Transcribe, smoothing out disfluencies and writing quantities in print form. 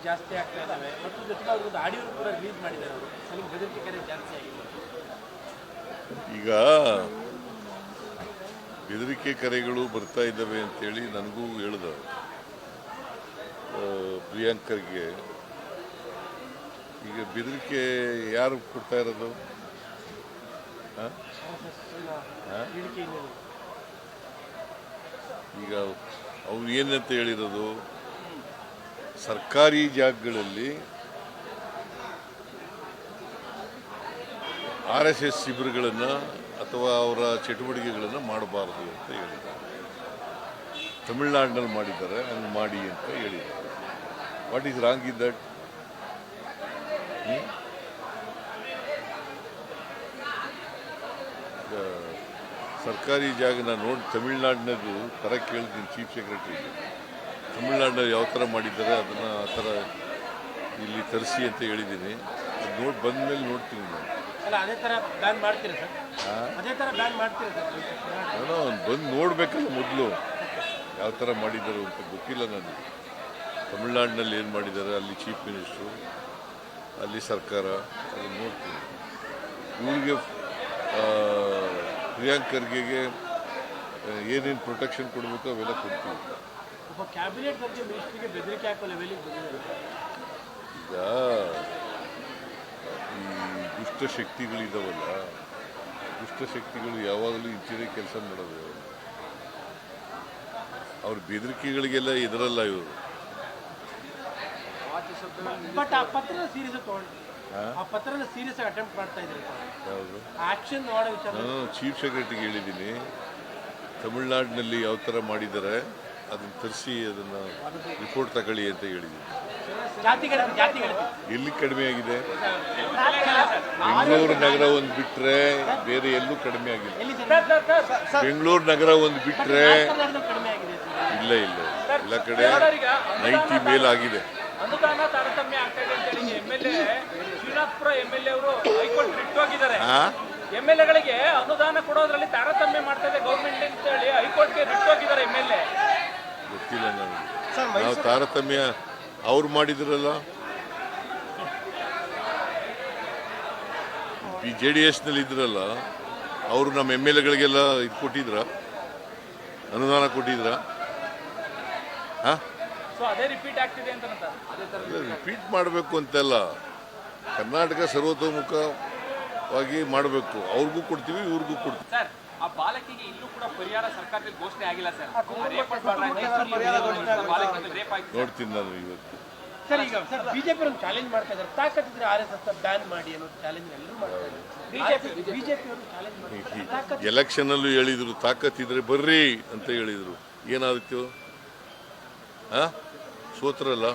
ಜಾಸ್ತಿ ಆಗ್ತಾ ಇದ್ದಾವೆ ಮತ್ತು ಜೊತೆಗೆ ಅವ್ರದ್ದು ಆಡಿಯೋ ಕೂಡ ರಿಲೀಸ್ ಮಾಡಿದ್ದಾರೆ ಅವರು ಅಲ್ಲಿ ಬೆದರಿಕೆ ಕರೆ ಜಾಸ್ತಿ ಆಗಿದೆ. ಈಗ ಬೆದರಿಕೆ ಕರೆಗಳು ಬರ್ತಾ ಇದ್ದಾವೆ ಅಂತೇಳಿ ನನಗೂ ಹೇಳಿದ ಪ್ರಿಯಾಂಕರ್ಗೆ. ಈಗ ಬೆದರಿಕೆ ಯಾರು ಕೊಡ್ತಾ ಇರೋದು? ಈಗ ಅವ್ರು ಏನಂತ ಹೇಳಿರೋದು, ಸರ್ಕಾರಿ ಜಾಗಗಳಲ್ಲಿ RSS ಶಿಬಿರಗಳನ್ನು ಅಥವಾ ಅವರ ಚಟುವಟಿಕೆಗಳನ್ನು ಮಾಡಬಾರದು ಅಂತ ಹೇಳಿದ್ದಾರೆ. ತಮಿಳುನಾಡಿನಲ್ಲಿ ಮಾಡಿದ್ದಾರೆ, ಹಂಗೆ ಮಾಡಿ ಅಂತ ಹೇಳಿದ್ದಾರೆ. What is wrong in that? ಸರ್ಕಾರಿ ಜಾಗ ನಾನು ನೋಡಿ ತಮಿಳುನಾಡಿನದು ಥರ ಕೇಳ್ತೀನಿ ಚೀಫ್ ಸೆಕ್ರೆಟರಿಗೆ. ತಮಿಳುನಾಡಿನಲ್ಲಿ ಯಾವ ಥರ ಮಾಡಿದ್ದಾರೆ ಅದನ್ನು ಆ ಥರ ಇಲ್ಲಿ ತರಿಸಿ ಅಂತ ಹೇಳಿದ್ದೀನಿ. ಅದು ನೋಡಿ ಬಂದ ಮೇಲೆ ನೋಡ್ತೀನಿ ನಾನು. ಅದೇ ಥರ ಬ್ಯಾನ್ ಮಾಡ್ತೀರಾ ಸರ್? ಅದೇ ಥರ ಬ್ಯಾನ್ ಮಾಡ್ತೀರಾ ಸರ್? ನಾನು ಬಂದು ನೋಡಬೇಕಲ್ಲ ಮೊದಲು ಯಾವ ಥರ ಮಾಡಿದ್ದಾರೆ ಅಂತ ಗೊತ್ತಿಲ್ಲ ನನಗೆ. ತಮಿಳುನಾಡಿನಲ್ಲಿ ಏನು ಮಾಡಿದ್ದಾರೆ, ಅಲ್ಲಿ ಚೀಫ್ ಮಿನಿಸ್ಟ್ರು, ಅಲ್ಲಿ ಸರ್ಕಾರ, ಅದನ್ನು ನೋಡ್ತೀನಿ. ಇವರಿಗೆ ಪ್ರಿಯಾಂಕರ್ಗೆ ಏನೇನು ಪ್ರೊಟೆಕ್ಷನ್ ಕೊಡಬೇಕು ಅವೆಲ್ಲ ಕೊಡ್ತೀವಿ. ಒಬ್ಬ ಕ್ಯಾಬಿನೆಟ್ ದರ್ಜೆ ಮಿನಿಸ್ಟ್ರಿಗೆ ಬೆದರಿಕೆ ಹಾಕೋ ಲೆವೆಲಿಗೆ ಬಂದಿದ್ದಾರೆ. ಈಗ ಈ ದುಷ್ಟಶಕ್ತಿಗಳಿದಾವಲ್ಲ, ದುಷ್ಟಶಕ್ತಿಗಳು ಯಾವಾಗಲೂ ಇಂಚಿನ ಕೆಲಸ ಮಾಡೋದು. ಅವ್ರ ಬೆದರಿಕೆಗಳಿಗೆಲ್ಲ ಎದುರಲ್ಲ ಇವರು. ಬಟ್ ಆ ಪತ್ರದ ಸೀರಿಯಸ್ ತಗೊಂಡು ಆ ಪತ್ರದ ಸೀರಿಯಸ್ ಅಟೆಂಪ್ಟ್ ಮಾಡ್ತಾ ಇದ್ದಾರೆ. ಯಾವುದು ಆಕ್ಷನ್ ಮಾಡೋ ವಿಚಾರ ನಾನು ಚೀಫ್ ಸೆಕ್ರೆಟರಿಗೆ ಹೇಳಿದ್ದೀನಿ. ತಮಿಳುನಾಡಿನಲ್ಲಿ ಯಾವ ಥರ ಮಾಡಿದ್ದಾರೆ ಅದನ್ನು ತರಿಸಿ ಅದನ್ನು ರಿಪೋರ್ಟ್ ತಗೊಳ್ಳಿ ಅಂತ ಹೇಳಿದ್ದೀನಿ. ಎಲ್ಲಿ ಕಡಿಮೆ ಆಗಿದೆ? ಬೆಂಗಳೂರು ನಗರ ಒಂದು ಬಿಟ್ಟರೆ ಬೇರೆ ಎಲ್ಲೂ ಕಡಿಮೆ ಆಗಿಲ್ಲ. ಬೆಂಗಳೂರು ನಗರ ಒಂದು ಬಿಟ್ಟರೆ ಇಲ್ಲ ಇಲ್ಲ ಎಲ್ಲ ಕಡೆ 90 ಮೇಲಾಗಿದೆ. ಅನುದಾನ ತಾರತಮ್ಯ ಆಗ್ತಾ ಇದೆ ಅಂತ ಹೇಳಿ MLA ಶ್ರೀನಾಥ್ಪುರ MLA ಅವರು ಹೈಕೋರ್ಟ್ ರಿಟ್ ಹೋಗಿದ್ದಾರೆ. MLAಗಳಿಗೆ ಅನುದಾನ ಕೊಡೋದ್ರಲ್ಲಿ ತಾರತಮ್ಯ ಮಾಡ್ತಾ ಇದೆ ಗೌರ್ಮೆಂಟ್ ಅಂತ ಹೇಳಿ ಹೈಕೋರ್ಟ್ಗೆ ರಿಟ್ ಹೋಗಿದ್ದಾರೆ MLA. ಗೊತ್ತಿಲ್ಲ ನನಗೆ. ನಾವು ತಾರತಮ್ಯ ಅವ್ರು ಮಾಡಿದ್ರಲ್ಲ, JDSನಲ್ಲಿ ಇದ್ರಲ್ಲ ಅವರು ನಮ್ಮ MLAಗಳಿಗೆಲ್ಲ ಇದು ಕೊಟ್ಟಿದ್ರ, ಅನುದಾನ ಕೊಟ್ಟಿದ್ರ? ಅದೇ ರಿಪೀಟ್ ಆಗ್ತಿದೆ ಅಂತ ರಿಪೀಟ್ ಮಾಡಬೇಕು ಅಂತೆಲ್ಲ. ಕರ್ನಾಟಕ ಸರ್ವತೋಮುಖವಾಗಿ ಮಾಡಬೇಕು. ಅವ್ರಿಗೂ ಕೊಡ್ತೀವಿ, ಇವ್ರಿಗೂ ಕೊಡ್ತೀವಿ. ಸರ್, ಆ ಬಾಲಕಿಗೆ ಇಲ್ಲೂ ಕೂಡ ಪರಿಹಾರ ಸರ್ಕಾರದಲ್ಲಿ ಘೋಷಣೆ ಆಗಿಲ್ಲ ಸರ್. ನೋಡ್ತೀನಿ ನಾನು ಇವತ್ತು. ಸರ್, ಈಗ ಸರ್ ಬಿಜೆಪಿ ಒಂದು ಚಾಲೆಂಜ್ ಮಾಡ್ತಾ ಇದ್ದಾರೆ. ತಾಕತ್ತಿದ್ರೆ RSS ಬ್ಯಾನ್ ಮಾಡಿ ಅನ್ನೋ ಚಾಲೆಂಜ್ ಎಲ್ಲರೂ ಮಾಡ್ತಾ ಇದ್ದಾರೆ. ಬಿಜೆಪಿ ಅವರು ಚಾಲೆಂಜ್ ಮಾಡ್ತಾರೆ. ಎಲೆಕ್ಷನ್ ಅಲ್ಲೂ ಹೇಳಿದ್ರು ತಾಕತ್ತಿದ್ರೆ ಬರ್ರಿ ಅಂತ ಹೇಳಿದ್ರು. ಏನಾದಿತ್ತು? ಸೋತ್ರಲ್ಲ.